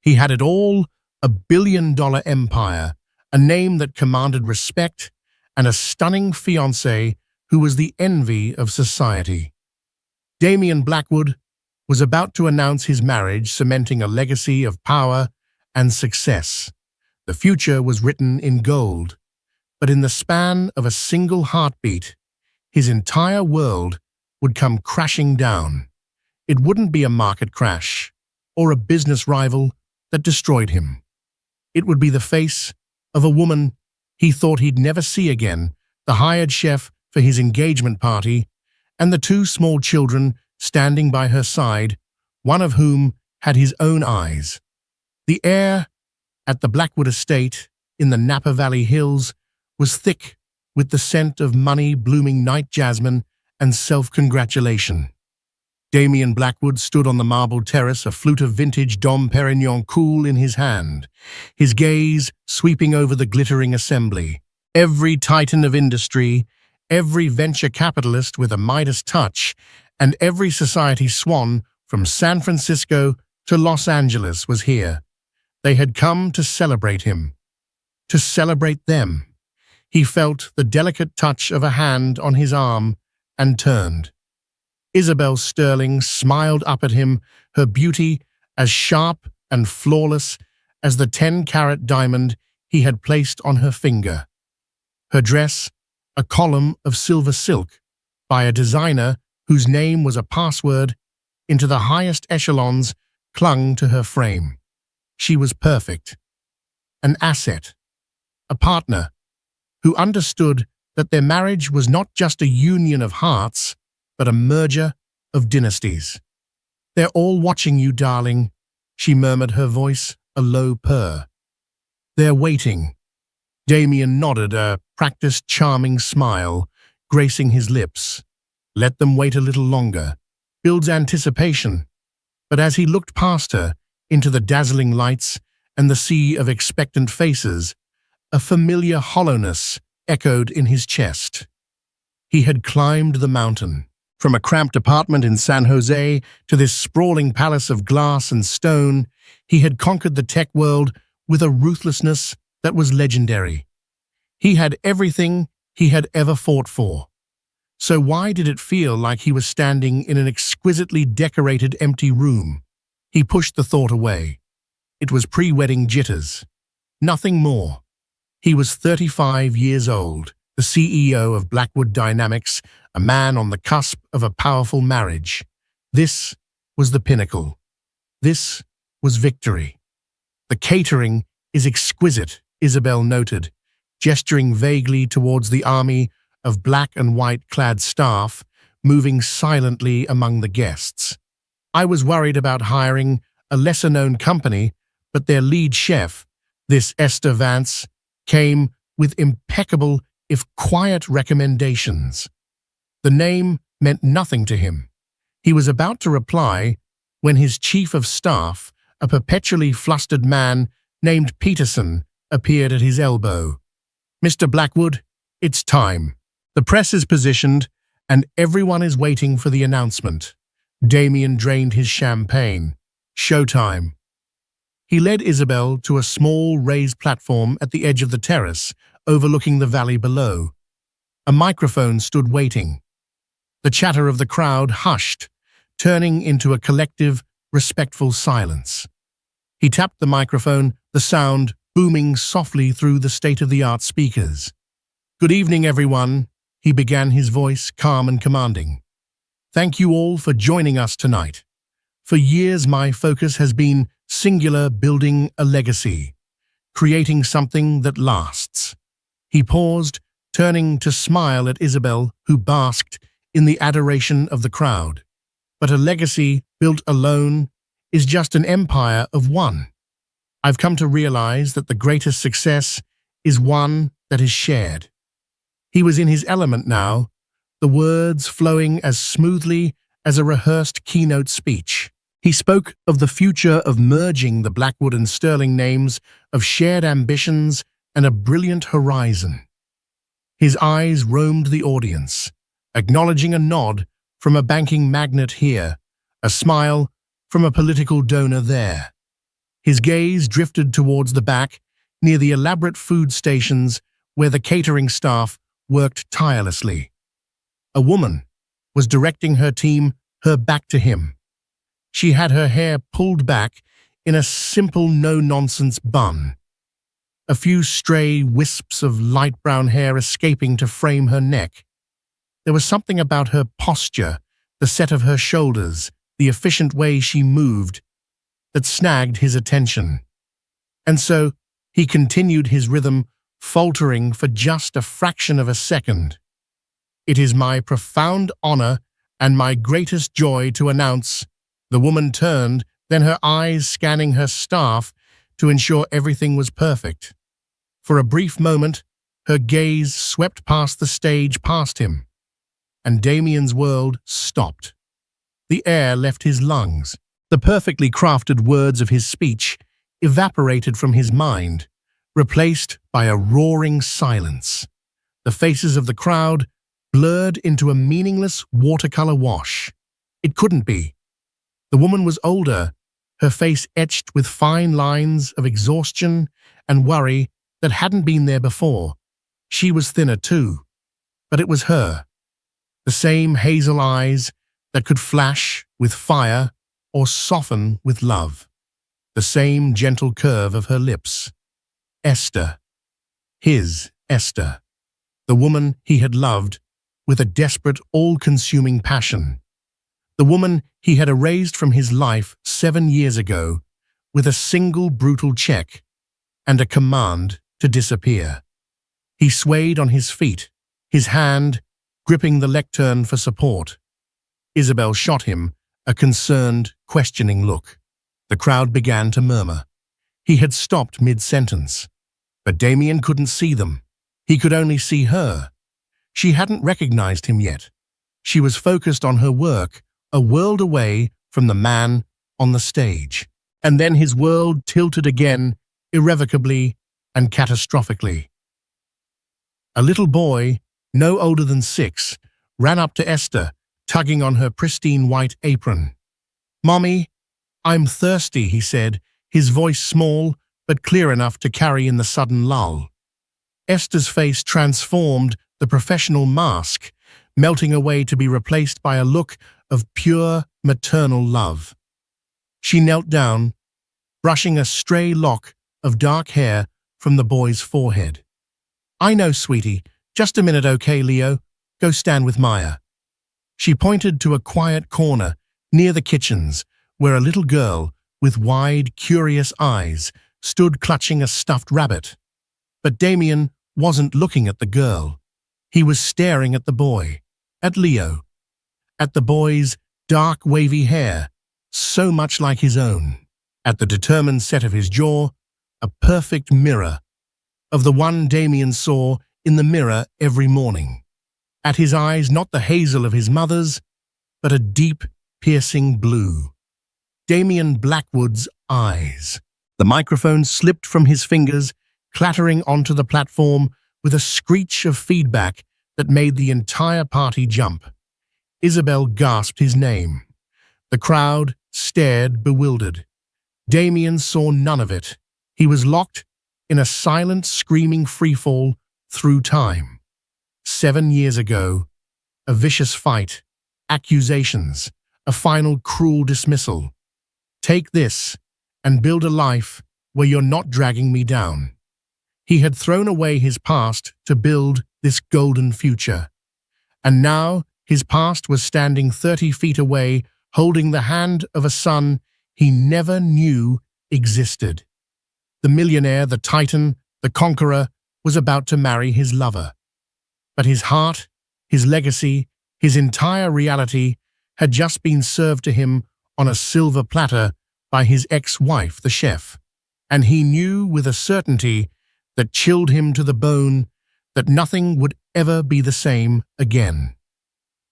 He had it all, a billion-dollar empire, a name that commanded respect, and a stunning fiancée who was the envy of society. Damian Blackwood was about to announce his marriage, cementing a legacy of power and success. The future was written in gold, but in the span of a single heartbeat, his entire world would come crashing down. It wouldn't be a market crash or a business rival that destroyed him. It would be the face of a woman he thought he'd never see again, the hired chef for his engagement party, and the two small children standing by her side, one of whom had his own eyes. The air at the Blackwood estate in the Napa Valley Hills was thick with the scent of money, blooming night jasmine, and self-congratulation. Damian Blackwood stood on the marble terrace, a flute of vintage Dom Perignon cool in his hand, his gaze sweeping over the glittering assembly. Every titan of industry, every venture capitalist with a Midas touch, and every society swan from San Francisco to Los Angeles was here. They had come to celebrate him, to celebrate them. He felt the delicate touch of a hand on his arm and turned. Isabel Sterling smiled up at him, her beauty as sharp and flawless as the 10-carat diamond he had placed on her finger. Her dress, a column of silver silk, by a designer whose name was a password into the highest echelons, clung to her frame. She was perfect, an asset, a partner who understood that their marriage was not just a union of hearts, but a merger of dynasties. "They're all watching you, darling," she murmured, her voice a low purr. "They're waiting." Damian nodded, a practiced, charming smile gracing his lips. Let them wait a little longer. Builds anticipation. But as he looked past her, into the dazzling lights and the sea of expectant faces, a familiar hollowness echoed in his chest. He had climbed the mountain. From a cramped apartment in San Jose to this sprawling palace of glass and stone, he had conquered the tech world with a ruthlessness that was legendary. He had everything he had ever fought for. So why did it feel like he was standing in an exquisitely decorated empty room? He pushed the thought away. It was pre-wedding jitters. Nothing more. He was 35 years old, the CEO of Blackwood Dynamics, a man on the cusp of a powerful marriage. This was the pinnacle. This was victory. "The catering is exquisite," Isabel noted, gesturing vaguely towards the army of black and white-clad staff moving silently among the guests. "I was worried about hiring a lesser-known company, but their lead chef, this Esther Vance, came with impeccable, if quiet, recommendations." The name meant nothing to him. He was about to reply when his chief of staff, a perpetually flustered man named Peterson, appeared at his elbow. "Mr. Blackwood, it's time. The press is positioned, and everyone is waiting for the announcement." Damian drained his champagne. "Showtime." He led Isabel to a small raised platform at the edge of the terrace, overlooking the valley below. A microphone stood waiting. The chatter of the crowd hushed, turning into a collective, respectful silence. He tapped the microphone, the sound booming softly through the state-of-the-art speakers. "Good evening, everyone," he began, his voice calm and commanding. "Thank you all for joining us tonight. For years, my focus has been singular, building a legacy, creating something that lasts." He paused, turning to smile at Isabel, who basked in the adoration of the crowd. "But a legacy built alone is just an empire of one. I've come to realize that the greatest success is one that is shared." He was in his element now, the words flowing as smoothly as a rehearsed keynote speech. He spoke of the future of merging the Blackwood and Sterling names, of shared ambitions and a brilliant horizon. His eyes roamed the audience, acknowledging a nod from a banking magnate here, a smile from a political donor there. His gaze drifted towards the back, near the elaborate food stations where the catering staff worked tirelessly. A woman was directing her team, her back to him. She had her hair pulled back in a simple no-nonsense bun, a few stray wisps of light brown hair escaping to frame her neck. There was something about her posture, the set of her shoulders, the efficient way she moved, that snagged his attention. And so he continued his rhythm, faltering for just a fraction of a second. "It is my profound honor and my greatest joy to announce." The woman turned, then her eyes scanning her staff to ensure everything was perfect. For a brief moment, her gaze swept past the stage past him, and Damien's world stopped. The air left his lungs. The perfectly crafted words of his speech evaporated from his mind, replaced by a roaring silence. The faces of the crowd blurred into a meaningless watercolor wash. It couldn't be. The woman was older, her face etched with fine lines of exhaustion and worry that hadn't been there before. She was thinner too, but it was her. The same hazel eyes that could flash with fire or soften with love. The same gentle curve of her lips. Esther. His Esther. The woman he had loved with a desperate, all-consuming passion. The woman he had erased from his life 7 years ago with a single brutal check and a command to disappear. He swayed on his feet, his hand gripping the lectern for support. Isabel shot him a concerned, questioning look. The crowd began to murmur. He had stopped mid-sentence, but Damien couldn't see them. He could only see her. She hadn't recognized him yet. She was focused on her work, a world away from the man on the stage. And then his world tilted again, irrevocably and catastrophically. A little boy, no older than 6, ran up to Esther, tugging on her pristine white apron. "Mommy, I'm thirsty," he said, his voice small but clear enough to carry in the sudden lull. Esther's face transformed, the professional mask, melting away to be replaced by a look of pure maternal love. She knelt down, brushing a stray lock of dark hair from the boy's forehead. "I know, sweetie. Just a minute, okay, Leo? Go stand with Maya." She pointed to a quiet corner near the kitchens where a little girl with wide, curious eyes stood clutching a stuffed rabbit. But Damien wasn't looking at the girl. He was staring at the boy, at Leo, at the boy's dark, wavy hair, so much like his own, at the determined set of his jaw, a perfect mirror of the one Damien saw in the mirror every morning. At his eyes, not the hazel of his mother's, but a deep, piercing blue. Damien Blackwood's eyes. The microphone slipped from his fingers, clattering onto the platform with a screech of feedback that made the entire party jump. Isabel gasped his name. The crowd stared bewildered. Damien saw none of it. He was locked in a silent, screaming freefall through time. 7 years ago, a vicious fight, accusations, a final cruel dismissal. "Take this and build a life where you're not dragging me down." He had thrown away his past to build this golden future. And now his past was standing 30 feet away, holding the hand of a son he never knew existed. The millionaire, the titan, the conqueror, was about to marry his lover. But his heart, his legacy, his entire reality had just been served to him on a silver platter by his ex-wife, the chef. And he knew with a certainty that chilled him to the bone that nothing would ever be the same again.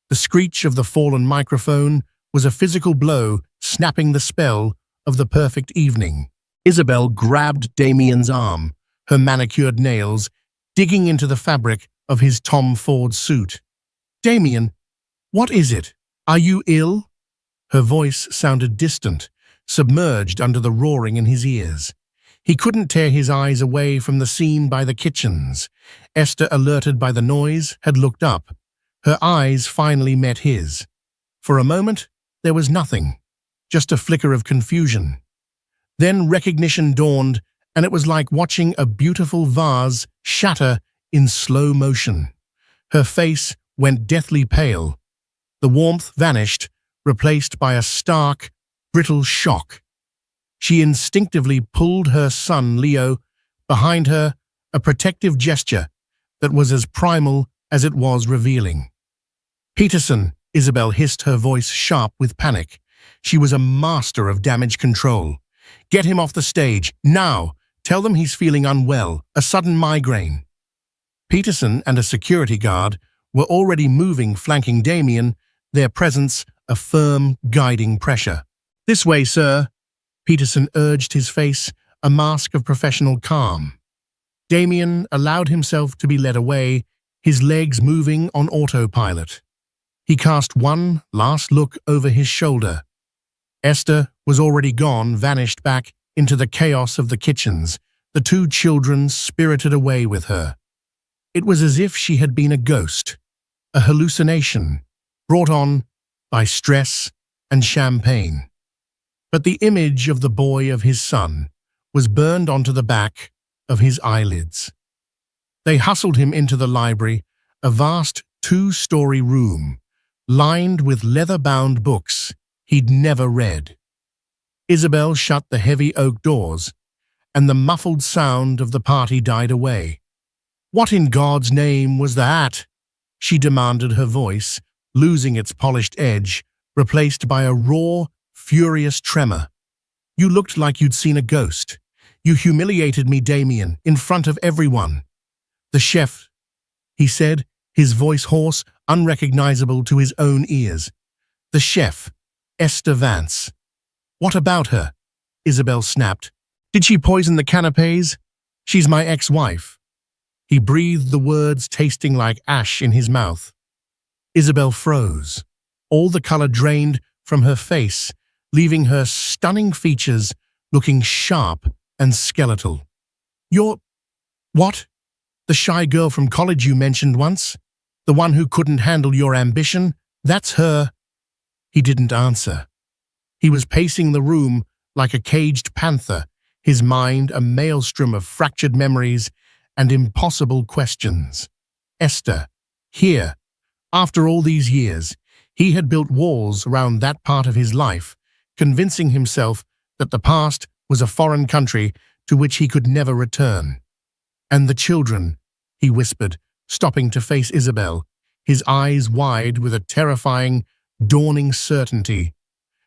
The screech of the fallen microphone was a physical blow, snapping the spell of the perfect evening. Isabel grabbed Damien's arm, her manicured nails digging into the fabric of his Tom Ford suit. "Damien, what is it? Are you ill?" Her voice sounded distant, submerged under the roaring in his ears. He couldn't tear his eyes away from the scene by the kitchens. Esther, alerted by the noise, had looked up. Her eyes finally met his. For a moment, there was nothing, just a flicker of confusion. Then recognition dawned, and it was like watching a beautiful vase shatter in slow motion. Her face went deathly pale. The warmth vanished, replaced by a stark, brittle shock. She instinctively pulled her son, Leo, behind her, a protective gesture that was as primal as it was revealing. "Peterson," Isabel hissed, her voice sharp with panic. She was a master of damage control. "Get him off the stage, now! Tell them he's feeling unwell, a sudden migraine." Peterson and a security guard were already moving, flanking Damien, their presence a firm, guiding pressure. "This way, sir," Peterson urged, his face a mask of professional calm. Damien allowed himself to be led away, his legs moving on autopilot. He cast one last look over his shoulder. Esther was already gone, vanished back into the chaos of the kitchens, the two children spirited away with her. It was as if she had been a ghost, a hallucination, brought on by stress and champagne. But the image of the boy of his son was burned onto the back of his eyelids. They hustled him into the library, a vast two-story room, lined with leather-bound books he'd never read. Isabel shut the heavy oak doors, and the muffled sound of the party died away. "What in God's name was that?" she demanded, her voice losing its polished edge, replaced by a raw, furious tremor. "You looked like you'd seen a ghost. You humiliated me, Damien, in front of everyone." "The chef," he said, his voice hoarse, unrecognizable to his own ears. "The chef, Esther Vance." "What about her?" Isabel snapped. "Did she poison the canapes? She's my ex-wife." He breathed the words, tasting like ash in his mouth. Isabel froze. All the color drained from her face, leaving her stunning features looking sharp and skeletal. "You're... what? The shy girl from college you mentioned once? The one who couldn't handle your ambition? That's her." He didn't answer. He was pacing the room like a caged panther, his mind a maelstrom of fractured memories and impossible questions. Esther, here, after all these years, he had built walls around that part of his life, convincing himself that the past was a foreign country to which he could never return. "And the children," he whispered, stopping to face Isabel, his eyes wide with a terrifying, dawning certainty.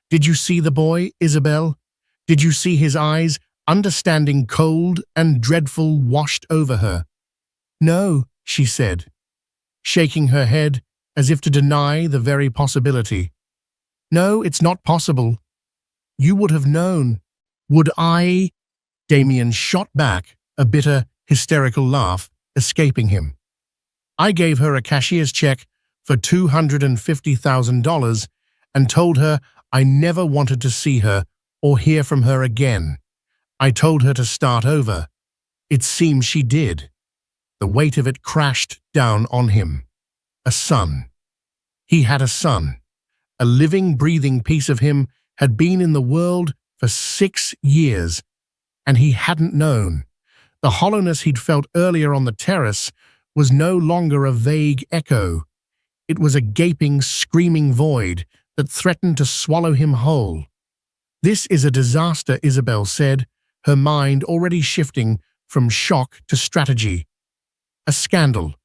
"Did you see the boy, Isabel? Did you see his eyes, understanding, cold and dreadful, washed over her?" "No," she said, shaking her head as if to deny the very possibility. "No, it's not possible. You would have known." "Would I?" Damien shot back, a bitter, hysterical laugh escaping him. "I gave her a cashier's check for $250,000 and told her I never wanted to see her or hear from her again. I told her to start over. It seems she did." The weight of it crashed down on him. A son. He had a son. A living, breathing piece of him had been in the world for 6 years, and he hadn't known. The hollowness he'd felt earlier on the terrace was no longer a vague echo. It was a gaping, screaming void that threatened to swallow him whole. "This is a disaster," Isabel said, her mind already shifting from shock to strategy. "A scandal.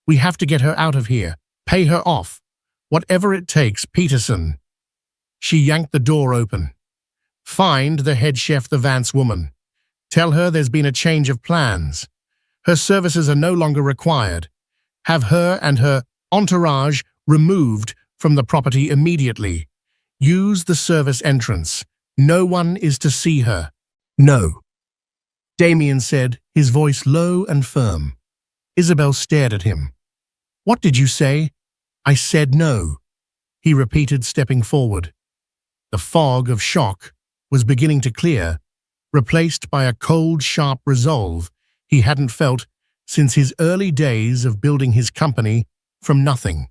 We have to get her out of here. Pay her off. Whatever it takes, Peterson." She yanked the door open. "Find the head chef, the Vance woman. Tell her there's been a change of plans. Her services are no longer required. Have her and her entourage removed from the property immediately. Use the service entrance. No one is to see her." "No," Damien said, his voice low and firm. Isabel stared at him. "What did you say?" "I said no," he repeated, stepping forward. The fog of shock was beginning to clear, replaced by a cold, sharp resolve he hadn't felt since his early days of building his company from nothing.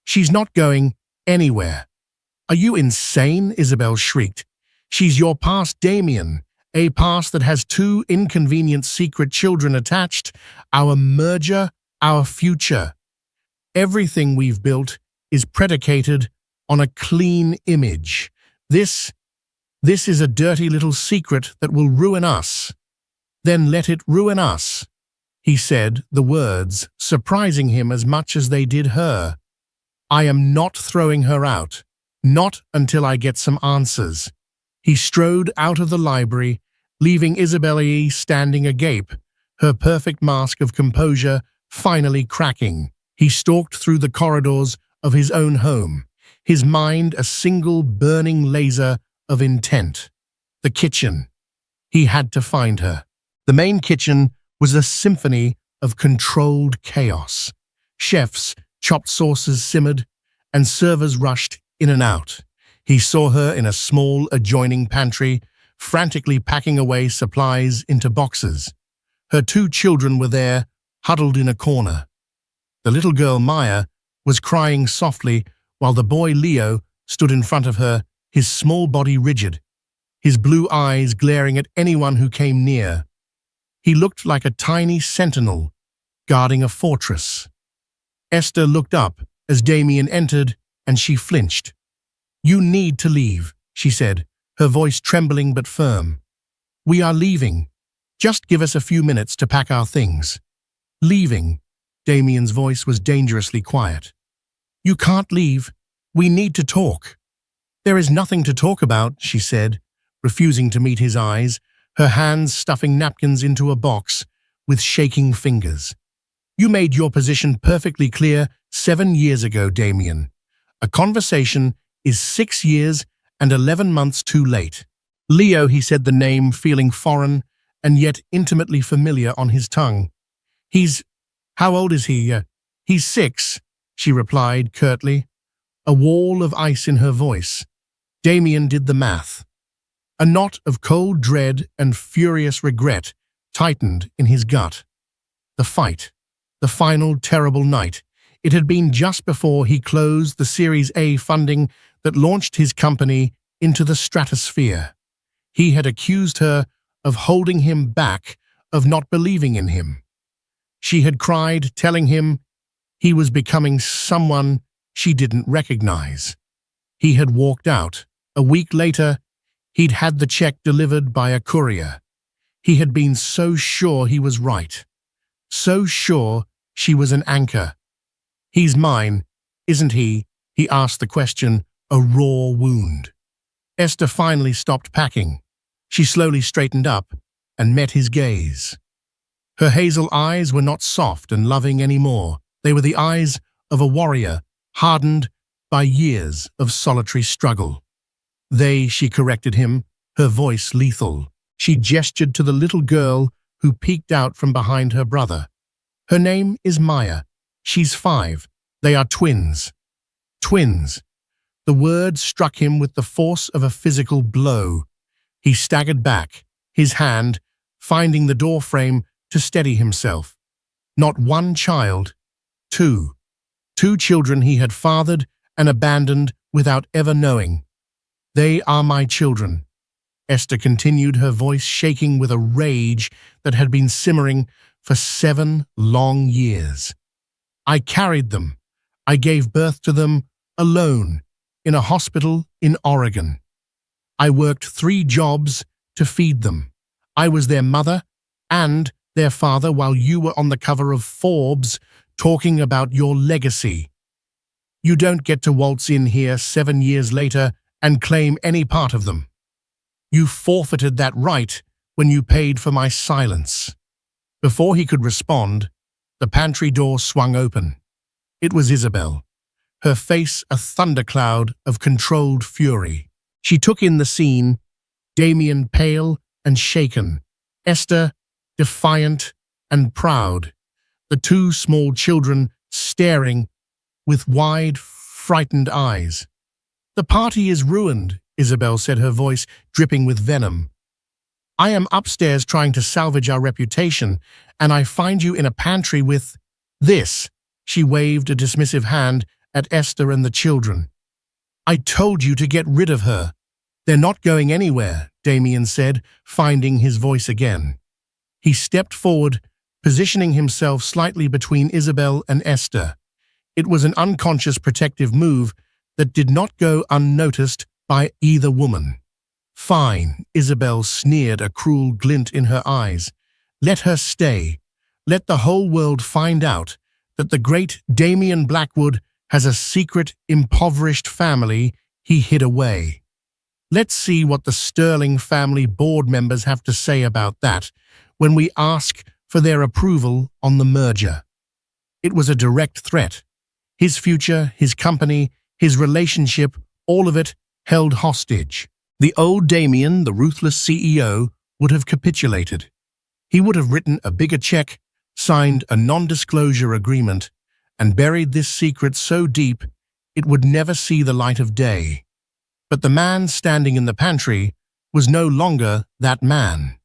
"She's not going anywhere." "Are you insane?" Isabel shrieked. "She's your past, Damien, a past that has two inconvenient secret children attached, our merger, our future. Everything we've built is predicated on a clean image. This is a dirty little secret that will ruin us." "Then let it ruin us," he said, the words surprising him as much as they did her. "I am not throwing her out. Not until I get some answers." He strode out of the library, leaving Isabelle standing agape, her perfect mask of composure finally cracking. He stalked through the corridors of his own home, his mind a single burning laser of intent. The kitchen. He had to find her. The main kitchen was a symphony of controlled chaos. Chefs chopped sauces simmered, and servers rushed in and out. He saw her in a small adjoining pantry, frantically packing away supplies into boxes. Her two children were there, huddled in a corner. The little girl, Maya, was crying softly while the boy, Leo, stood in front of her, his small body rigid, his blue eyes glaring at anyone who came near. He looked like a tiny sentinel guarding a fortress. Esther looked up as Damien entered, and she flinched. "You need to leave," she said, her voice trembling but firm. "We are leaving. Just give us a few minutes to pack our things." "Leaving?" Damien's voice was dangerously quiet. "You can't leave. We need to talk." "There is nothing to talk about," she said, refusing to meet his eyes, her hands stuffing napkins into a box with shaking fingers. "You made your position perfectly clear 7 years ago, Damien. A conversation is 6 years and 11 months too late." "Leo," he said, the name feeling foreign and yet intimately familiar on his tongue. How old is he?" "He's 6, she replied curtly, a wall of ice in her voice. Damien did the math. A knot of cold dread and furious regret tightened in his gut. The fight. The final terrible night. It had been just before he closed the Series A funding that launched his company into the stratosphere. He had accused her of holding him back, of not believing in him. She had cried, telling him he was becoming someone she didn't recognize. He had walked out. A week later, he'd had the check delivered by a courier. He had been so sure he was right. So sure she was an anchor. "He's mine, isn't he?" he asked the question, a raw wound. Esther finally stopped packing. She slowly straightened up and met his gaze. Her hazel eyes were not soft and loving anymore. They were the eyes of a warrior, hardened by years of solitary struggle. She corrected him, her voice lethal. She gestured to the little girl who peeked out from behind her brother. "Her name is Maya. She's 5. They are twins." Twins. The word struck him with the force of a physical blow. He staggered back, his hand finding the doorframe to steady himself. Not one child, 2. 2 children he had fathered and abandoned without ever knowing. "They are my children," Esther continued, her voice shaking with a rage that had been simmering for 7 long years. "I carried them. I gave birth to them alone in a hospital in Oregon. I worked 3 jobs to feed them. I was their mother and their father while you were on the cover of Forbes talking about your legacy. You don't get to waltz in here 7 years later and claim any part of them. You forfeited that right when you paid for my silence." Before he could respond, the pantry door swung open. It was Isabel, her face a thundercloud of controlled fury. She took in the scene, Damien pale and shaken, Esther defiant and proud, the 2 small children staring with wide, frightened eyes. "The party is ruined," Isabel said, her voice dripping with venom. "I am upstairs trying to salvage our reputation, and I find you in a pantry with this." She waved a dismissive hand at Esther and the children. "I told you to get rid of her." "They're not going anywhere," Damien said, finding his voice again. He stepped forward, positioning himself slightly between Isabel and Esther. It was an unconscious protective move that did not go unnoticed by either woman. "Fine," Isabel sneered, a cruel glint in her eyes. "Let her stay. Let the whole world find out that the great Damien Blackwood has a secret, impoverished family he hid away. Let's see what the Sterling family board members have to say about that when we ask for their approval on the merger." It was a direct threat. His future, his company, his relationship, all of it held hostage. The old Damien, the ruthless CEO, would have capitulated. He would have written a bigger check, signed a non-disclosure agreement, and buried this secret so deep it would never see the light of day. But the man standing in the pantry was no longer that man.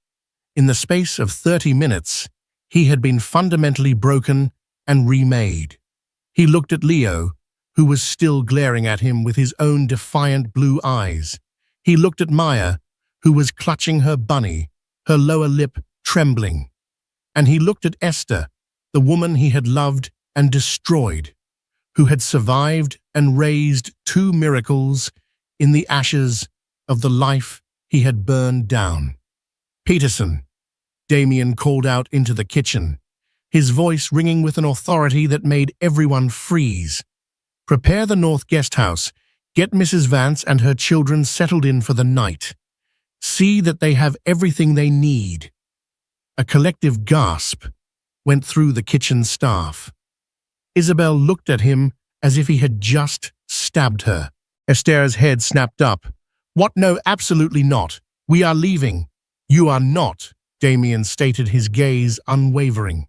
In the space of 30 minutes, he had been fundamentally broken and remade. He looked at Leo, who was still glaring at him with his own defiant blue eyes. He looked at Maya, who was clutching her bunny, her lower lip trembling. And he looked at Esther, the woman he had loved and destroyed, who had survived and raised two miracles in the ashes of the life he had burned down. "Peterson," Damien called out into the kitchen, his voice ringing with an authority that made everyone freeze. "Prepare the North Guest House. Get Mrs. Vance and her children settled in for the night. See that they have everything they need." A collective gasp went through the kitchen staff. Isabel looked at him as if he had just stabbed her. Esther's head snapped up. "What? No, absolutely not. We are leaving." "You are not," Damien stated, his gaze unwavering.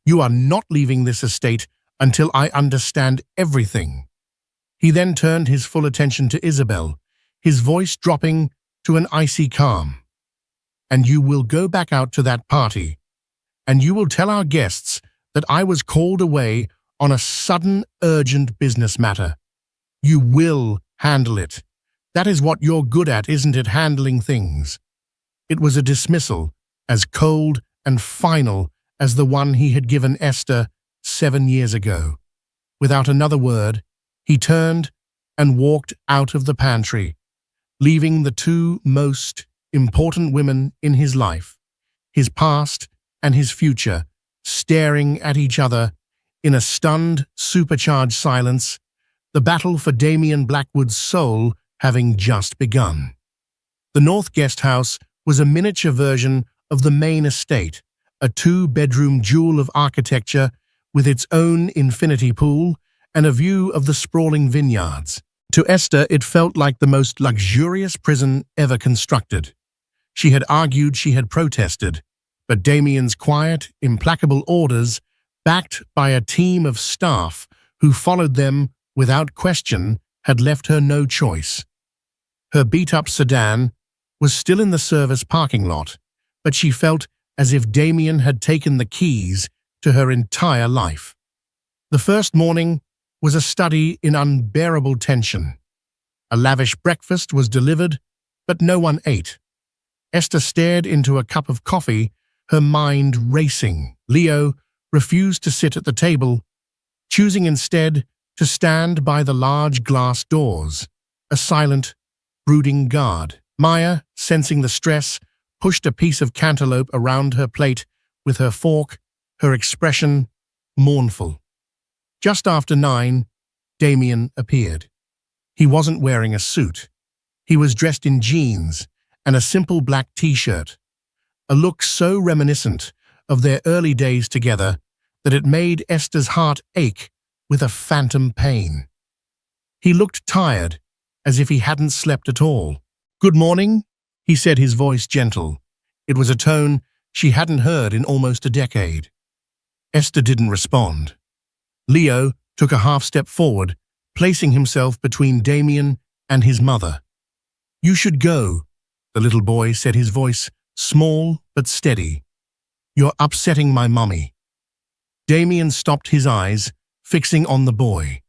"You are not leaving this estate until I understand everything." He then turned his full attention to Isabel, his voice dropping to an icy calm. "And you will go back out to that party, and you will tell our guests that I was called away on a sudden, urgent business matter. You will handle it. That is what you're good at, isn't it? Handling things." It was a dismissal, as cold and final as the one he had given Esther 7 years ago. Without another word, he turned and walked out of the pantry, leaving the two most important women in his life, his past and his future, staring at each other in a stunned, supercharged silence, the battle for Damien Blackwood's soul having just begun. The North Guest House was a miniature version of the main estate, a 2-bedroom jewel of architecture with its own infinity pool and a view of the sprawling vineyards. To Esther, it felt like the most luxurious prison ever constructed. She had argued, she had protested, but Damien's quiet, implacable orders, backed by a team of staff who followed them without question, had left her no choice. Her beat-up sedan was still in the service parking lot, but she felt as if Damien had taken the keys to her entire life. The first morning was a study in unbearable tension. A lavish breakfast was delivered, but no one ate. Esther stared into a cup of coffee, her mind racing. Leo refused to sit at the table, choosing instead to stand by the large glass doors, a silent, brooding guard. Maya, sensing the stress, pushed a piece of cantaloupe around her plate with her fork, her expression mournful. Just after 9, Damien appeared. He wasn't wearing a suit. He was dressed in jeans and a simple black t-shirt, a look so reminiscent of their early days together that it made Esther's heart ache with a phantom pain. He looked tired, as if he hadn't slept at all. "Good morning," he said, his voice gentle. It was a tone she hadn't heard in almost a decade. Esther didn't respond. Leo took a half step forward, placing himself between Damien and his mother. You should go, the little boy said, his voice small but steady. You're upsetting my mummy. Damien stopped his eyes, fixing on the boy.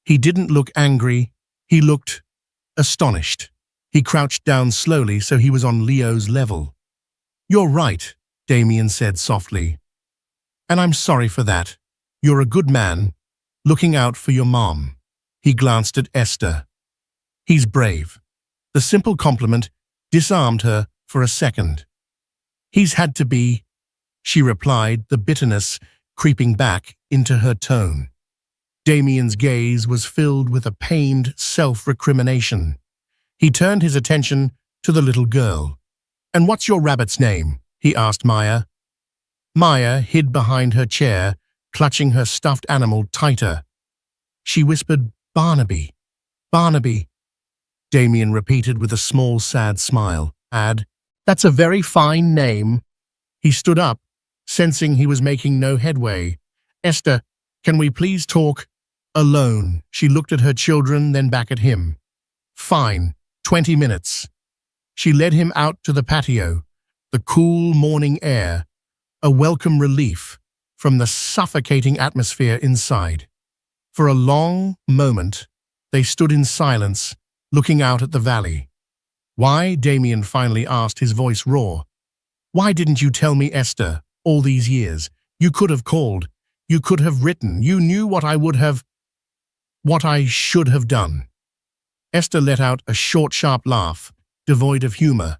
He didn't look angry, he looked astonished. He crouched down slowly so he was on Leo's level. You're right, Damien said softly. And I'm sorry for that. You're a good man, looking out for your mom. He glanced at Esther. He's brave. The simple compliment disarmed her for a second. He's had to be, she replied, the bitterness creeping back into her tone. Damien's gaze was filled with a pained self-recrimination. He turned his attention to the little girl. And what's your rabbit's name? He asked Maya. Maya hid behind her chair, clutching her stuffed animal tighter. She whispered, Barnaby. Barnaby. Damien repeated with a small, sad smile. That's a very fine name. He stood up, sensing he was making no headway. Esther, can we please talk alone? She looked at her children, then back at him. Fine, 20 minutes. She led him out to the patio, the cool morning air, a welcome relief from the suffocating atmosphere inside. For a long moment, they stood in silence, looking out at the valley. Why? Damien finally asked, his voice raw. Why didn't you tell me, Esther, all these years? You could have called. You could have written. You knew what I should have done. Esther let out a short, sharp laugh, devoid of humor.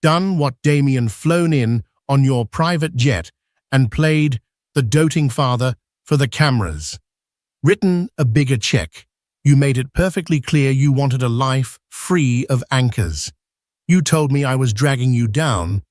Done what, Damien? Flown in on your private jet and played the doting father for the cameras. Written a bigger check. You made it perfectly clear you wanted a life free of anchors. You told me I was dragging you down,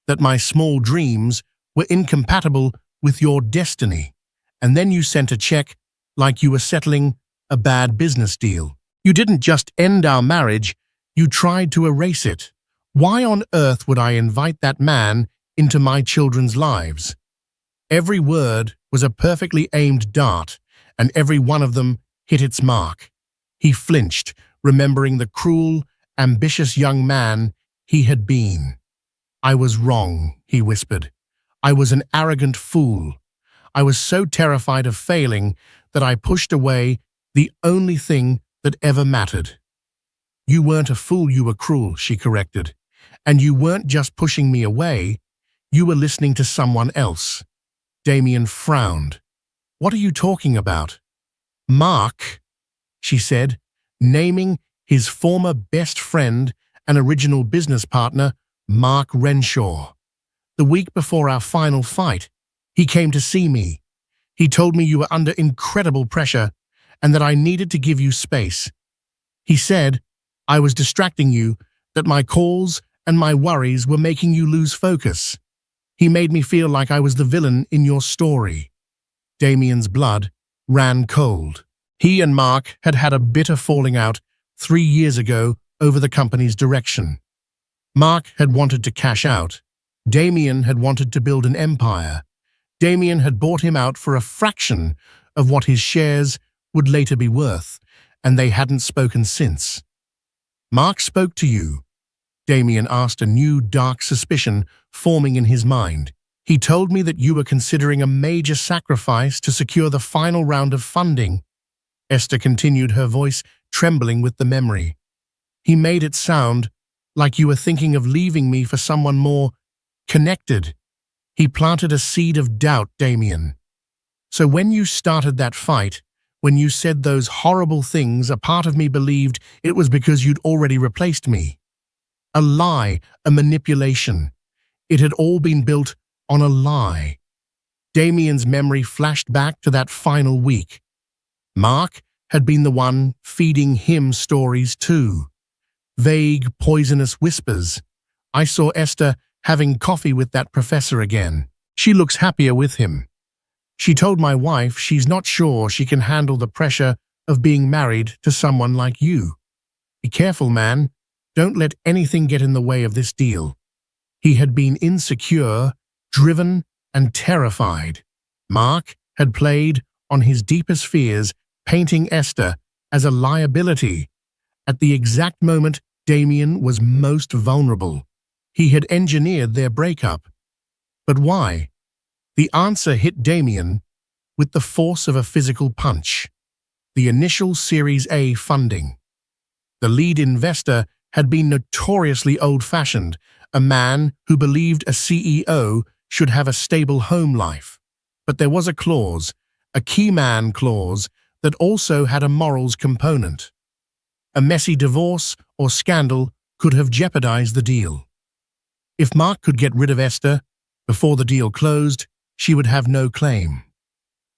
that my small dreams were incompatible with your destiny. And then you sent a check like you were settling a bad business deal. You didn't just end our marriage, you tried to erase it. Why on earth would I invite that man into my children's lives? Every word was a perfectly aimed dart, and every one of them hit its mark. He flinched, remembering the cruel, ambitious young man he had been. I was wrong, he whispered. I was an arrogant fool. I was so terrified of failing that I pushed away the only thing that ever mattered. You weren't a fool, you were cruel, she corrected. And you weren't just pushing me away, you were listening to someone else. Damien frowned. What are you talking about? Mark, she said, naming his former best friend and original business partner, Mark Renshaw. The week before our final fight, he came to see me. He told me you were under incredible pressure and that I needed to give you space. He said I was distracting you, that my calls and my worries were making you lose focus. He made me feel like I was the villain in your story. Damien's blood ran cold. He and Mark had had a bitter falling out 3 years ago over the company's direction. Mark had wanted to cash out. Damien had wanted to build an empire. Damien had bought him out for a fraction of what his shares would later be worth, and they hadn't spoken since. Mark spoke to you? Damien asked, a new dark suspicion forming in his mind. He told me that you were considering a major sacrifice to secure the final round of funding. Esther continued, her voice trembling with the memory. He made it sound like you were thinking of leaving me for someone more connected. He planted a seed of doubt, Damien. So when you started that fight, when you said those horrible things, a part of me believed it was because you'd already replaced me. A lie, a manipulation. It had all been built on a lie. Damien's memory flashed back to that final week. Mark had been the one feeding him stories too. Vague, poisonous whispers. I saw Esther having coffee with that professor again. She looks happier with him. She told my wife she's not sure she can handle the pressure of being married to someone like you. Be careful, man. Don't let anything get in the way of this deal. He had been insecure, driven, and terrified. Mark had played on his deepest fears, painting Esther as a liability. At the exact moment Damien was most vulnerable. He had engineered their breakup. But why? The answer hit Damien with the force of a physical punch. The initial Series A funding. The lead investor had been notoriously old-fashioned, a man who believed a CEO should have a stable home life. But there was a clause, a key man clause, that also had a morals component. A messy divorce or scandal could have jeopardized the deal. If Mark could get rid of Esther before the deal closed, she would have no claim.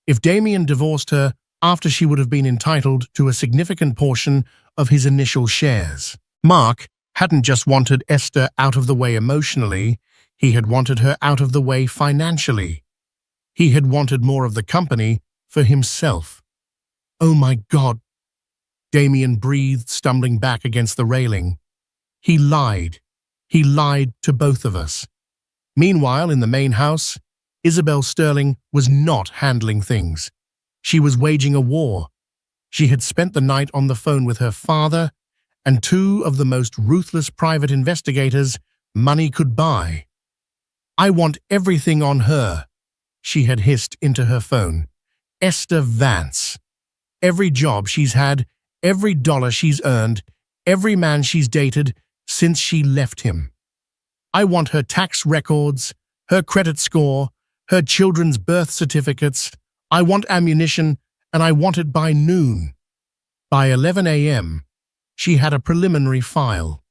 If Damien divorced her after, she would have been entitled to a significant portion of his initial shares. Mark hadn't just wanted Esther out of the way emotionally, he had wanted her out of the way financially. He had wanted more of the company for himself. Oh my God! Damien breathed, stumbling back against the railing. He lied. He lied to both of us. Meanwhile, in the main house, Isabel Sterling was not handling things. She was waging a war. She had spent the night on the phone with her father and two of the most ruthless private investigators money could buy. "I want everything on her," she had hissed into her phone. "Esther Vance. Every job she's had, every dollar she's earned, every man she's dated since she left him. I want her tax records, her credit score, her children's birth certificates. I want ammunition, and I want it by noon." By 11 a.m., she had a preliminary file.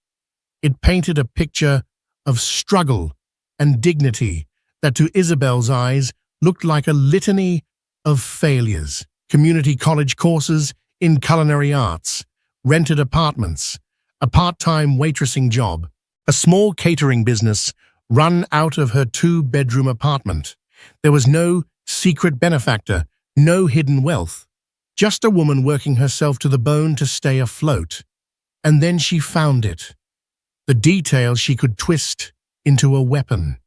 It painted a picture of struggle and dignity that to Isabel's eyes looked like a litany of failures. Community college courses in culinary arts, rented apartments, a part-time waitressing job, a small catering business run out of her two-bedroom apartment. There was no secret benefactor, no hidden wealth, just a woman working herself to the bone to stay afloat. And then she found it. The detail she could twist into a weapon.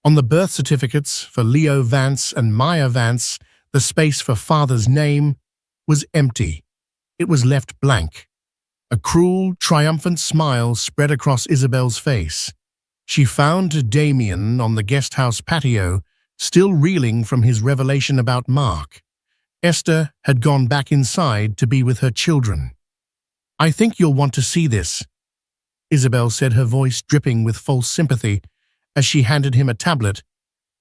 On the birth certificates for Leo Vance and Maya Vance, the space for father's name was empty. It was left blank. A cruel, triumphant smile spread across Isabel's face. She found Damien on the guest house patio, still reeling from his revelation about Mark. Esther had gone back inside to be with her children. "I think you'll want to see this," Isabel said, her voice dripping with false sympathy as she handed him a tablet,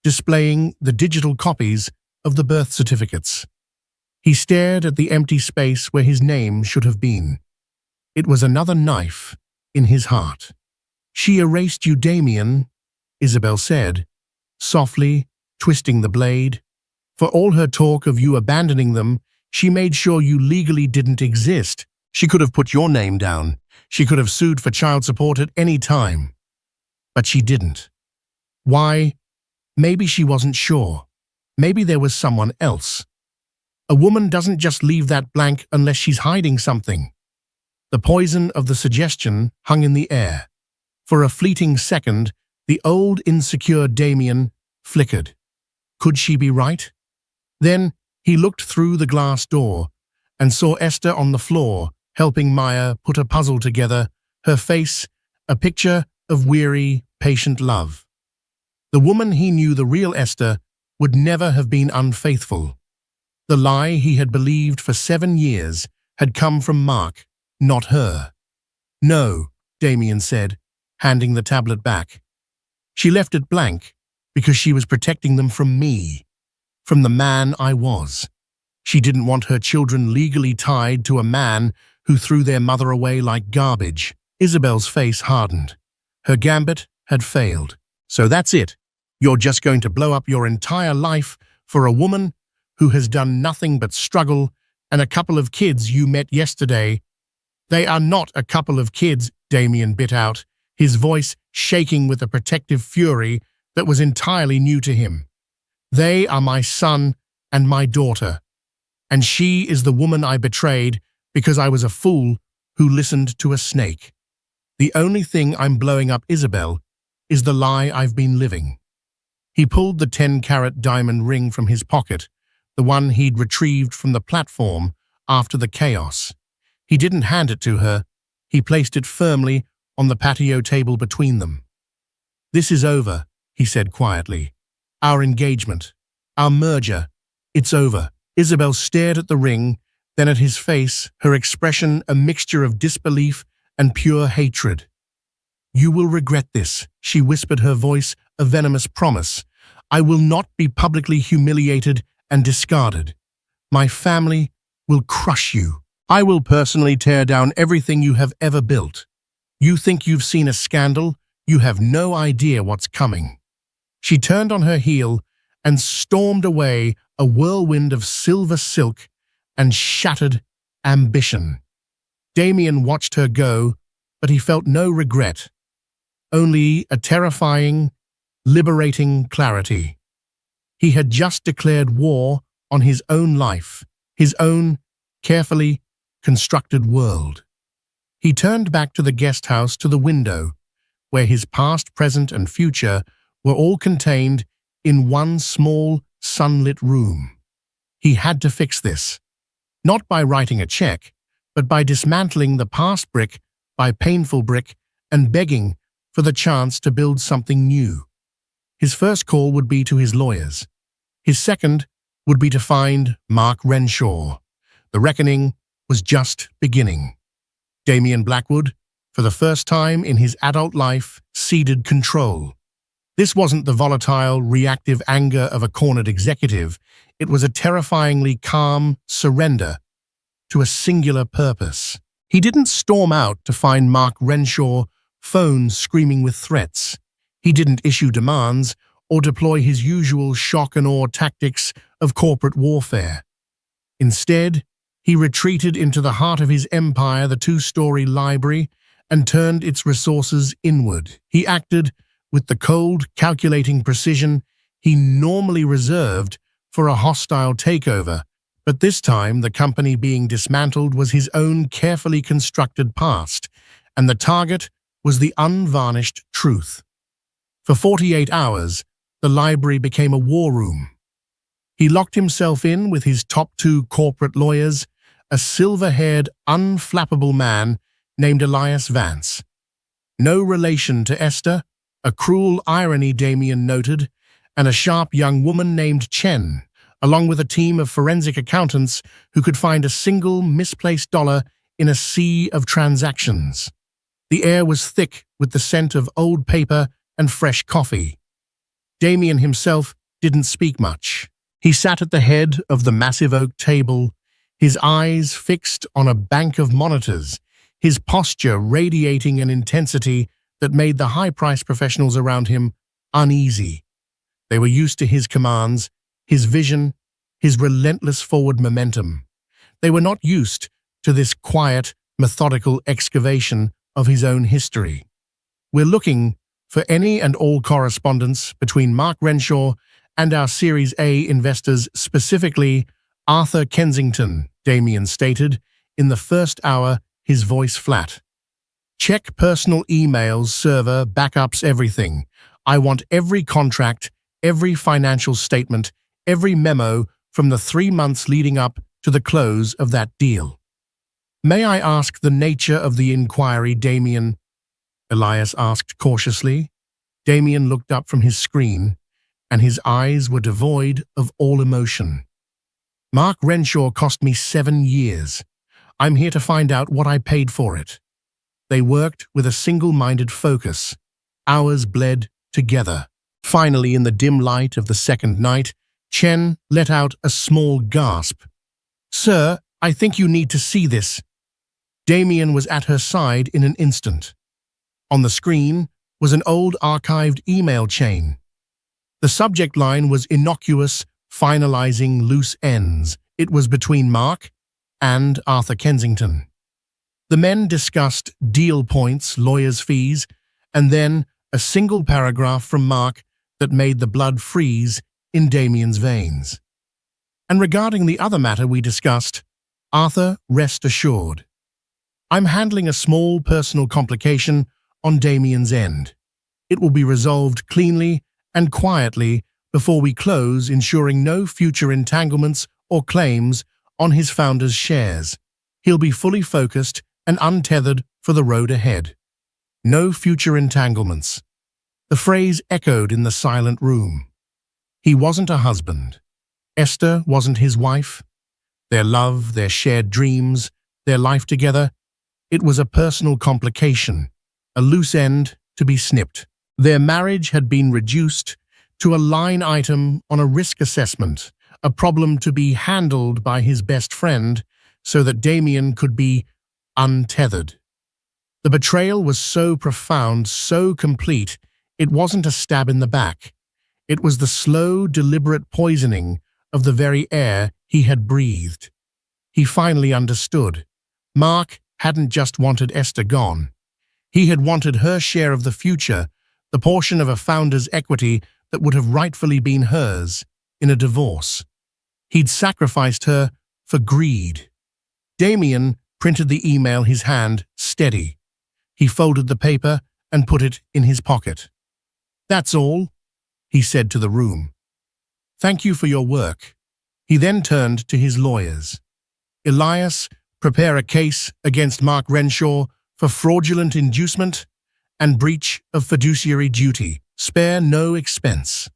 displaying the digital copies of the birth certificates. He stared at the empty space where his name should have been. It was another knife in his heart. "She erased you, Damien," Isabel said, softly twisting the blade. "For all her talk of you abandoning them, she made sure you legally didn't exist. She could have put your name down. She could have sued for child support at any time. But she didn't. Why? Maybe she wasn't sure. Maybe there was someone else. A woman doesn't just leave that blank unless she's hiding something." The poison of the suggestion hung in the air. For a fleeting second, the old insecure Damien flickered. Could she be right? Then he looked through the glass door and saw Esther on the floor, helping Maya put a puzzle together, her face a picture of weary, patient love. The woman he knew, the real Esther, would never have been unfaithful. The lie he had believed for 7 years had come from Mark, not her. "No," Damien said, handing the tablet back. "She left it blank because she was protecting them from me, from the man I was. She didn't want her children legally tied to a man who threw their mother away like garbage." Isabel's face hardened. Her gambit had failed. "So that's it. You're just going to blow up your entire life for a woman who has done nothing but struggle and a couple of kids you met yesterday." "They are not a couple of kids," Damien bit out, his voice shaking with a protective fury that was entirely new to him. "They are my son and my daughter. And she is the woman I betrayed because I was a fool who listened to a snake. The only thing I'm blowing up, Isabel, is the lie I've been living." He pulled the 10-carat diamond ring from his pocket, the one he'd retrieved from the platform after the chaos. He didn't hand it to her. He placed it firmly on the patio table between them. "This is over," he said quietly. "Our engagement, our merger, it's over." Isabel stared at the ring, then at his face, her expression a mixture of disbelief and pure hatred. "You will regret this," she whispered, her voice a venomous promise. "I will not be publicly humiliated and discarded. My family will crush you. I will personally tear down everything you have ever built. You think you've seen a scandal? You have no idea what's coming." She turned on her heel and stormed away, a whirlwind of silver silk and shattered ambition. Damien watched her go, but he felt no regret, only a terrifying, liberating clarity. He had just declared war on his own life, his own carefully constructed world. He turned back to the guest house, to the window, where his past, present, and future were all contained in one small, sunlit room. He had to fix this, not by writing a check, but by dismantling the past brick by painful brick and begging for the chance to build something new. His first call would be to his lawyers. His second would be to find Mark Renshaw. The reckoning was just beginning. Damien Blackwood, for the first time in his adult life, ceded control. This wasn't the volatile, reactive anger of a cornered executive. It was a terrifyingly calm surrender to a singular purpose. He didn't storm out to find Mark Renshaw, phone screaming with threats. He didn't issue demands or deploy his usual shock and awe tactics of corporate warfare. Instead, he retreated into the heart of his empire, the two-story library, and turned its resources inward. He acted with the cold, calculating precision he normally reserved for a hostile takeover, but this time the company being dismantled was his own carefully constructed past, and the target was the unvarnished truth. For 48 hours, the library became a war room. He locked himself in with his top two corporate lawyers, a silver-haired, unflappable man named Elias Vance. No relation to Esther, a cruel irony Damien noted, and a sharp young woman named Chen, along with a team of forensic accountants who could find a single misplaced dollar in a sea of transactions. The air was thick with the scent of old paper and fresh coffee. Damien himself didn't speak much. He sat at the head of the massive oak table, his eyes fixed on a bank of monitors, his posture radiating an intensity that made the high-priced professionals around him uneasy. They were used to his commands, his vision, his relentless forward momentum. They were not used to this quiet, methodical excavation of his own history. "We're looking for any and all correspondence between Mark Renshaw and our Series A investors, specifically Arthur Kensington," Damien stated, in the first hour, his voice flat. "Check personal emails, server, backups, everything. I want every contract, every financial statement, every memo from the 3 months leading up to the close of that deal." "May I ask the nature of the inquiry, Damien?" Elias asked cautiously. Damien looked up from his screen, and his eyes were devoid of all emotion. "Mark Renshaw cost me 7 years. I'm here to find out what I paid for it." They worked with a single-minded focus. Hours bled together. Finally, in the dim light of the second night, Chen let out a small gasp. "Sir, I think you need to see this." Damien was at her side in an instant. On the screen was an old archived email chain. The subject line was innocuous, finalizing loose ends. It was between Mark and Arthur Kensington. The men discussed deal points, lawyers' fees, and then a single paragraph from Mark that made the blood freeze in Damien's veins. "And regarding the other matter we discussed, Arthur, rest assured. I'm handling a small personal complication on Damien's end. It will be resolved cleanly and quietly before we close, ensuring no future entanglements or claims on his founder's shares. He'll be fully focused and untethered for the road ahead. No future entanglements. The phrase echoed in the silent room. He wasn't a husband. Esther wasn't his wife. Their love, their shared dreams, their life together, it was a personal complication, a loose end to be snipped. Their marriage had been reduced to a line item on a risk assessment, a problem to be handled by his best friend so that Damien could be untethered. The betrayal was so profound, so complete, it wasn't a stab in the back. It was the slow, deliberate poisoning of the very air he had breathed. He finally understood. Mark hadn't just wanted Esther gone. He had wanted her share of the future, the portion of a founder's equity that would have rightfully been hers in a divorce. He'd sacrificed her for greed. Damien printed the email, his hand steady. He folded the paper and put it in his pocket. "That's all," he said to the room. "Thank you for your work." He then turned to his lawyers. "Elias, prepare a case against Mark Renshaw for fraudulent inducement and breach of fiduciary duty. Spare no expense."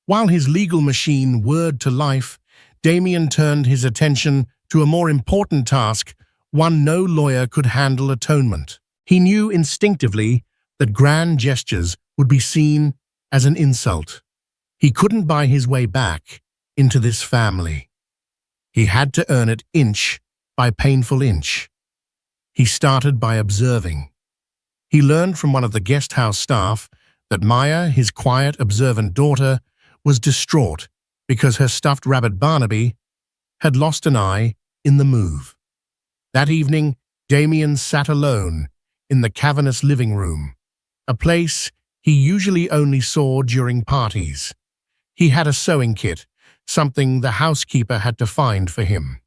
While his legal machine whirred to life, Damien turned his attention to a more important task, one no lawyer could handle: atonement. He knew instinctively that grand gestures would be seen as an insult. He couldn't buy his way back into this family. He had to earn it inch by painful inch. He started by observing. He learned from one of the guest house staff that Maya, his quiet, observant daughter, was distraught because her stuffed rabbit Barnaby had lost an eye in the move. That evening, Damien sat alone in the cavernous living room, a place he usually only saw during parties. He had a sewing kit, something the housekeeper had to find for him.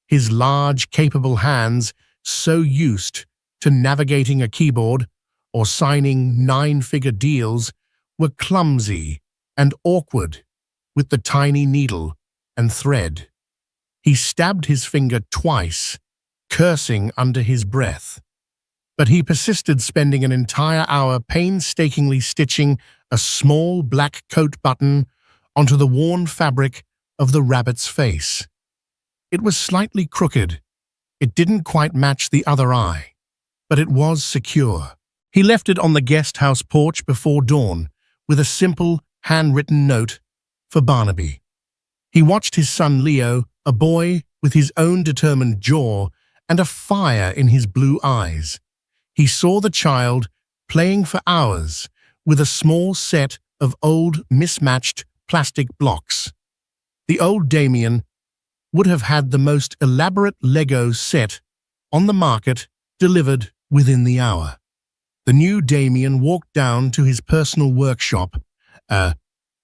His large, capable hands, so used to navigating a keyboard or signing nine-figure deals, were clumsy and awkward with the tiny needle and thread. He stabbed his finger twice, cursing under his breath. But he persisted, spending an entire hour painstakingly stitching a small black coat button onto the worn fabric of the rabbit's face. It was slightly crooked. It didn't quite match the other eye, but it was secure. He left it on the guest house porch before dawn with a simple, handwritten note for Barnaby. He watched his son Leo, a boy with his own determined jaw and a fire in his blue eyes. He saw the child playing for hours with a small set of old, mismatched plastic blocks. The old Damien would have had the most elaborate Lego set on the market delivered within the hour. The new Damien walked down to his personal workshop, a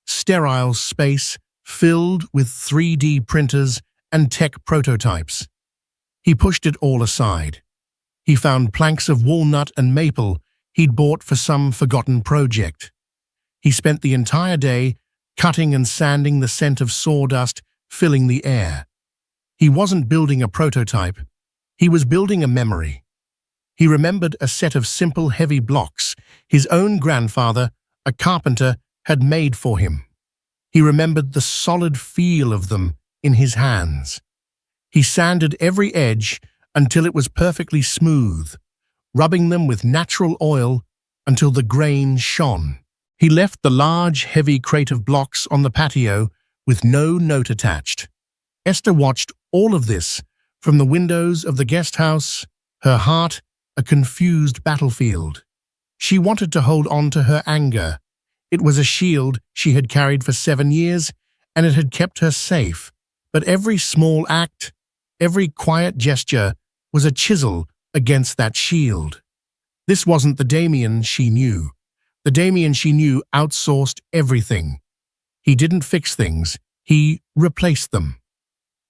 sterile space filled with 3D printers and tech prototypes. He pushed it all aside. He found planks of walnut and maple he'd bought for some forgotten project. He spent the entire day cutting and sanding, the scent of sawdust filling the air. He wasn't building a prototype. He was building a memory. He remembered a set of simple, heavy blocks his own grandfather, a carpenter, had made for him. He remembered the solid feel of them in his hands. He sanded every edge until it was perfectly smooth, rubbing them with natural oil until the grain shone. He left the large, heavy crate of blocks on the patio with no note attached. Esther watched all of this from the windows of the guest house, her heart a confused battlefield. She wanted to hold on to her anger. It was a shield she had carried for 7 years, and it had kept her safe. But every small act, every quiet gesture, was a chisel against that shield. This wasn't the Damien she knew. The Damien she knew outsourced everything. He didn't fix things, he replaced them.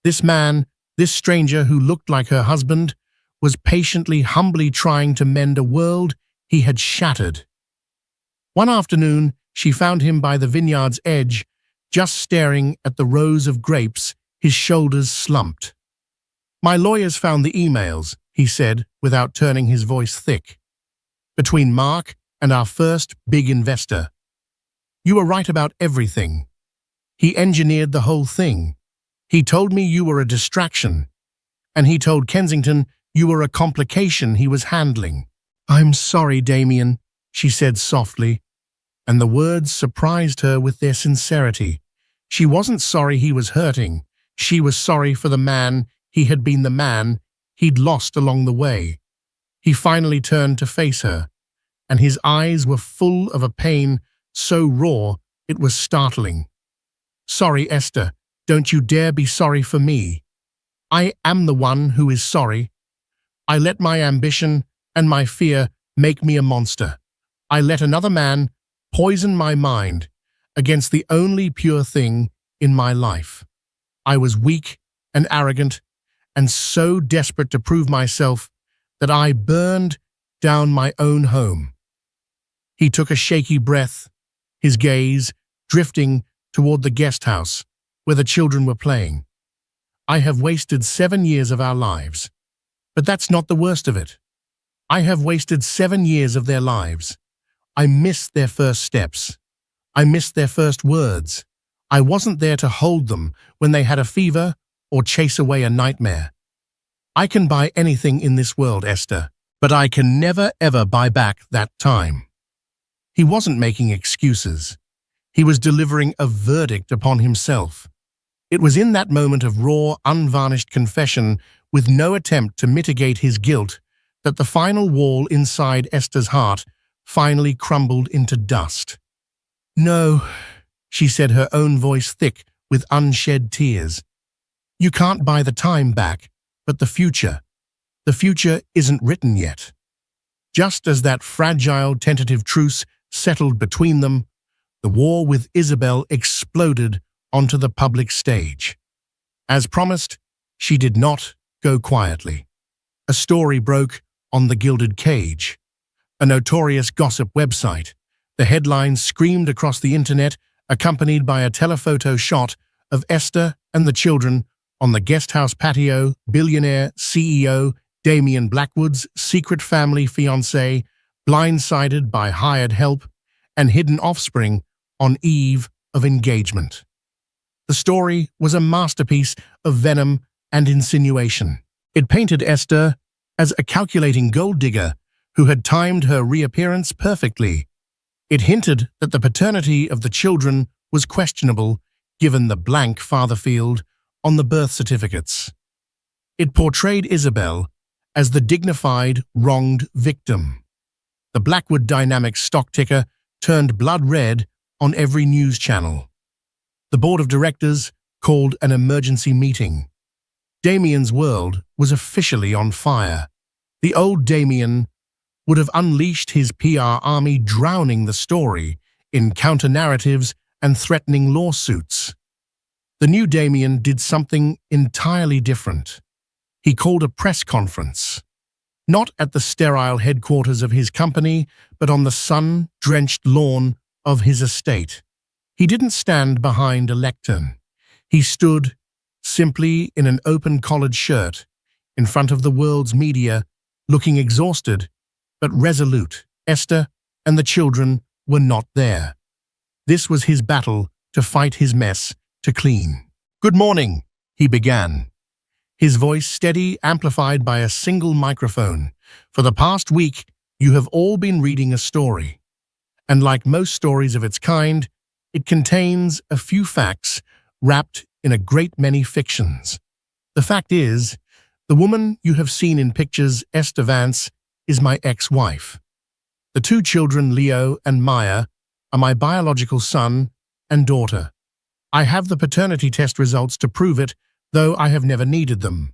This man, this stranger who looked like her husband, was patiently, humbly trying to mend a world he had shattered. One afternoon, she found him by the vineyard's edge, just staring at the rows of grapes, his shoulders slumped. "My lawyers found the emails," he said without turning his voice thick. "Between Mark and our first big investor. You were right about everything. He engineered the whole thing. He told me you were a distraction, and he told Kensington you were a complication he was handling." "I'm sorry, Damien," she said softly, and the words surprised her with their sincerity. She wasn't sorry he was hurting. She was sorry for the man he had been, the man he'd lost along the way. He finally turned to face her, and his eyes were full of a pain so raw it was startling. "Sorry, Esther. Don't you dare be sorry for me. I am the one who is sorry. I let my ambition and my fear make me a monster. I let another man poison my mind against the only pure thing in my life. I was weak and arrogant and so desperate to prove myself that I burned down my own home." He took a shaky breath, his gaze drifting toward the guest house where the children were playing. "I have wasted 7 years of our lives. But that's not the worst of it. I have wasted 7 years of their lives. I missed their first steps. I missed their first words. I wasn't there to hold them when they had a fever or chase away a nightmare. I can buy anything in this world, Esther, but I can never ever buy back that time." He wasn't making excuses. He was delivering a verdict upon himself. It was in that moment of raw, unvarnished confession, with no attempt to mitigate his guilt, that the final wall inside Esther's heart finally crumbled into dust. "No," she said, her own voice thick with unshed tears. "You can't buy the time back, but the future isn't written yet." Just as that fragile, tentative truce settled between them, the war with Isabel exploded onto the public stage. As promised, she did not go quietly. A story broke on The Gilded Cage, a notorious gossip website. The headlines screamed across the internet, accompanied by a telephoto shot of Esther and the children on the guesthouse patio. Billionaire CEO Damien Blackwood's secret family fiancé, blindsided by hired help and hidden offspring on eve of engagement. The story was a masterpiece of venom and insinuation. It painted Esther as a calculating gold digger who had timed her reappearance perfectly. It hinted that the paternity of the children was questionable, given the blank father field on the birth certificates. It portrayed Isabel as the dignified, wronged victim. The Blackwood Dynamics stock ticker turned blood red on every news channel. The board of directors called an emergency meeting. Damien's world was officially on fire. The old Damien would have unleashed his PR army, drowning the story in counter-narratives and threatening lawsuits. The new Damien did something entirely different. He called a press conference, not at the sterile headquarters of his company, but on the sun-drenched lawn of his estate. He didn't stand behind a lectern. He stood, simply in an open collared shirt, in front of the world's media, looking exhausted but resolute. Esther and the children were not there. This was his battle to fight his mess to clean. "Good morning," he began, his voice steady, amplified by a single microphone. "For the past week, you have all been reading a story. And like most stories of its kind, it contains a few facts wrapped in a great many fictions. The fact is, the woman you have seen in pictures, Esther Vance, is my ex-wife. The 2 children, Leo and Maya, are my biological son and daughter. I have the paternity test results to prove it, though I have never needed them."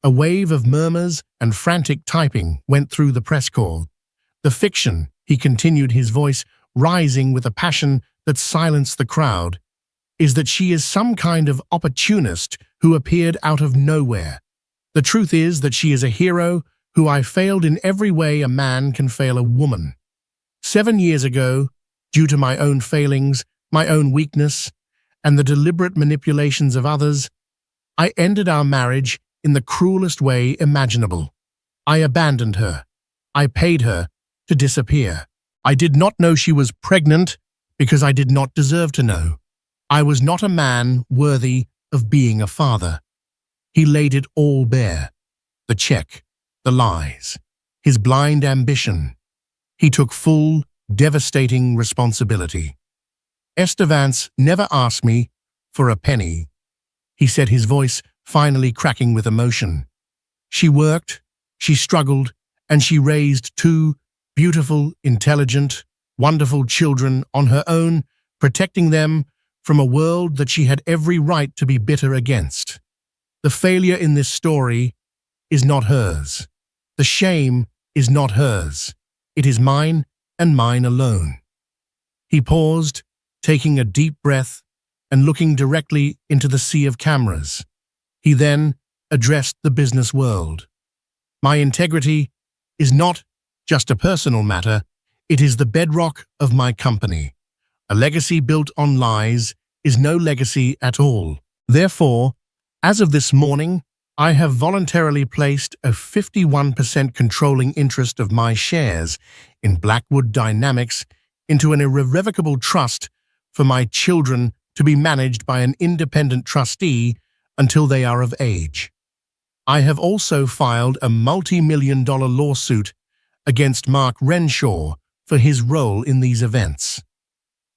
A wave of murmurs and frantic typing went through the press corps. "The fiction," he continued, his voice rising with a passion that silenced the crowd, "is that she is some kind of opportunist who appeared out of nowhere. The truth is that she is a hero who I failed in every way a man can fail a woman. 7 years ago, due to my own failings, my own weakness, and the deliberate manipulations of others, I ended our marriage in the cruelest way imaginable. I abandoned her. I paid her to disappear. I did not know she was pregnant because I did not deserve to know. I was not a man worthy of being a father. He laid it all bare. The check, the lies, his blind ambition. He took full, devastating responsibility. Esther Vance never asked me for a penny, he said, his voice finally cracking with emotion. She worked, she struggled, and she raised two beautiful, intelligent, wonderful children on her own, protecting them from a world that she had every right to be bitter against. The failure in this story is not hers. The shame is not hers. It is mine and mine alone. He paused, taking a deep breath and looking directly into the sea of cameras. He then addressed the business world. My integrity is not just a personal matter, it is the bedrock of my company. A legacy built on lies is no legacy at all. Therefore, as of this morning, I have voluntarily placed a 51% controlling interest of my shares in Blackwood Dynamics into an irrevocable trust for my children to be managed by an independent trustee until they are of age. I have also filed a multi-million-dollar lawsuit against Mark Renshaw for his role in these events.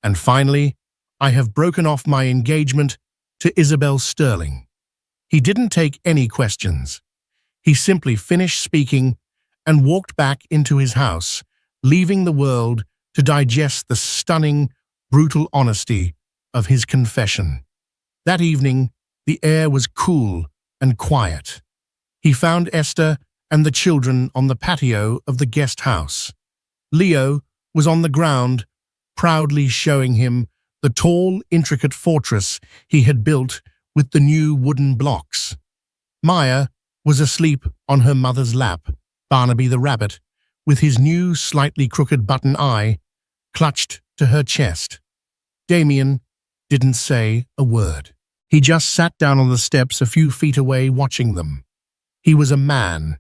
And finally, I have broken off my engagement to Isabel Sterling. He didn't take any questions. He simply finished speaking and walked back into his house, leaving the world to digest the stunning, brutal honesty of his confession. That evening, the air was cool and quiet. He found Esther and the children on the patio of the guest house. Leo was on the ground, proudly showing him the tall, intricate fortress he had built with the new wooden blocks. Maya was asleep on her mother's lap, Barnaby the rabbit, with his new, slightly crooked button eye clutched to her chest. Damien didn't say a word. He just sat down on the steps a few feet away watching them. He was a man,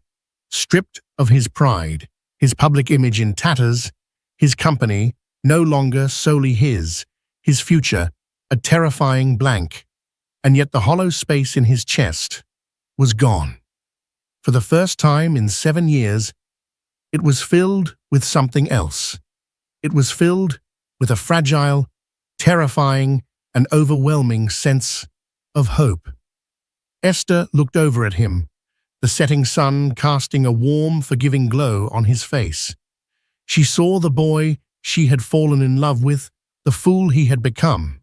stripped of his pride, his public image in tatters, his company no longer solely his future a terrifying blank, and yet the hollow space in his chest was gone. For the first time in 7 years, it was filled with something else. It was filled with a fragile, terrifying, and overwhelming sense of hope. Esther looked over at him, the setting sun casting a warm, forgiving glow on his face. She saw the boy she had fallen in love with, the fool he had become,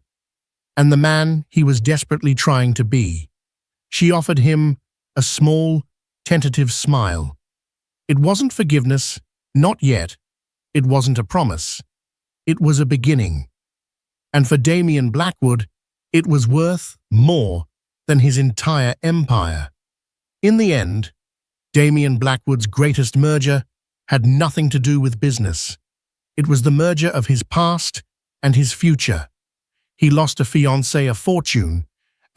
and the man he was desperately trying to be. She offered him a small, tentative smile. It wasn't forgiveness, not yet. It wasn't a promise. It was a beginning. And for Damien Blackwood, it was worth more than his entire empire. In the end, Damien Blackwood's greatest merger had nothing to do with business. It was the merger of his past and his future. He lost a fiancée, a fortune,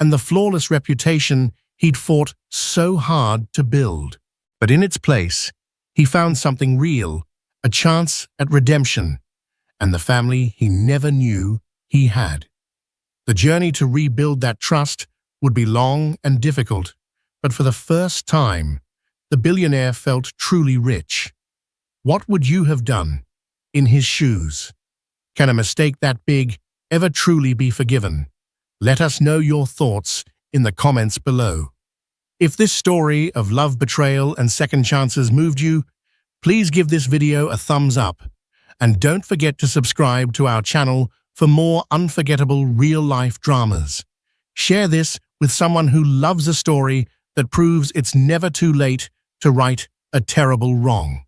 and the flawless reputation he'd fought so hard to build. But in its place, he found something real, a chance at redemption, and the family he never knew he had. The journey to rebuild that trust would be long and difficult, but for the first time, the billionaire felt truly rich. What would you have done in his shoes? Can a mistake that big ever truly be forgiven? Let us know your thoughts in the comments below. If this story of love, betrayal, and second chances moved you, please give this video a thumbs up. And don't forget to subscribe to our channel for more unforgettable real-life dramas. Share this with someone who loves a story that proves it's never too late to right a terrible wrong.